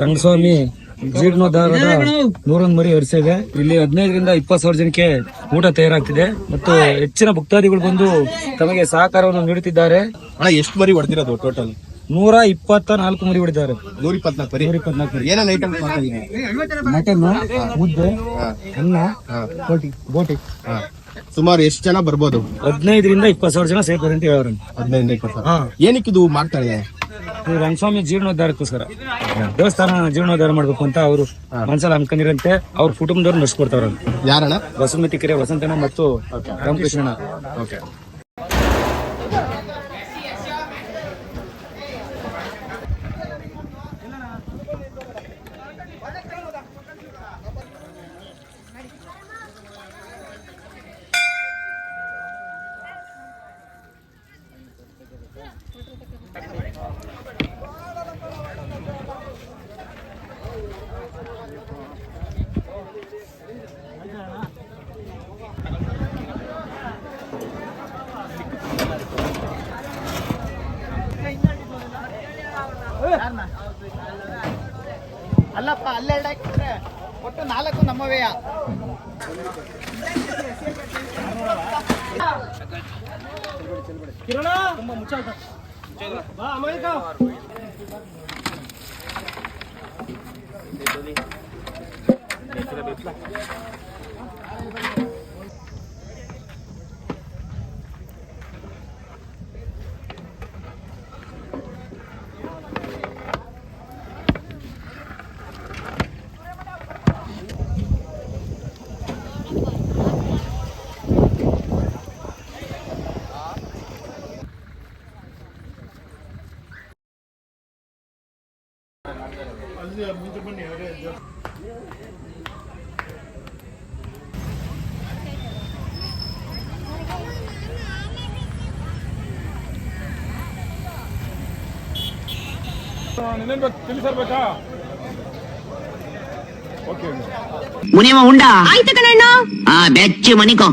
ರಂಗಸ್ವಾಮಿ ಜೀರ್ಣೋದ್ಧಾರದ 101 ಮರಿ ಹರಿಸಿದೆ. ಇಲ್ಲಿ 15ರಿಂದ 20,000 ಜನಕ್ಕೆ ಊಟ ತಯಾರಾಗ್ತಿದೆ ಮತ್ತು ಹೆಚ್ಚಿನ ಭಕ್ತಾದಿಗಳು ಬಂದು ತಮಗೆ ಸಹಕಾರವನ್ನು ನೀಡುತ್ತಿದ್ದಾರೆ. ಎಷ್ಟು ಮರಿ ಹೊಡೆದಿರೋದು ಟೋಟಲ್? 124 ಮರಿ ಹೊಡೆದಿದ್ದಾರೆ. 124 ಮರಿ. ಏನೇನು ಐಟಮ್? ಮಟನ್, ಮುದ್ದೆ, ಅನ್ನ, ಬೋಟಿ. ಸುಮಾರು ಎಷ್ಟು ಜನ ಬರ್ಬೋದು? 15ರಿಂದ 20,000 ಜನ ಸೇರ್ತಾರೆ ಅಂತ ಹೇಳೋರು. 15ರಿಂದ 20,000. ಏನಕ್ಕೆ ಇದು ಮಾಡ್ತಾರೆ? ರಂಗಸ್ವಾಮಿ ಜೀರ್ಣೋದ್ಧಾರಕ್ಕೋಸ್ಕರ ದೇವಸ್ಥಾನ ಜೀರ್ಣೋದ್ಧಾರ ಮಾಡ್ಬೇಕು ಅಂತ ಅವರು ಮನಸ್ಸಲ್ಲಿ ಅನ್ಕೊಂಡಿರಂತೆ ಅವ್ರ ಕುಟುಂಬದವ್ರು ನಡೆಸ್ಕೊಡ್ತಾವ್ರ. ಯಾರಣ್ಣ? ಬಸವಮತಿ ಕೆರೆ ವಸಂತಣ್ಣ ಮತ್ತು ರಾಮಕೃಷ್ಣಣ್ಣ. ಓಕೆ. ಅಲ್ಲಪ್ಪ ಅಲ್ಲೆರಡು ಹಾಕಿದ್ರೆ ಒಟ್ಟು 4 ನಮ್ಮವೆಯ. ಕಿರಣ ತುಂಬಾ ಮುಚ್ಚಾಟ ಬಾ ಅಮಾಯಕ. ಮುನಿಯಮ್ಮ ಉಂಡ ಆಯ್ತು ಕಣಣ್ಣ. ಬೆಚ್ಚಿ ಮನಿಕೋ.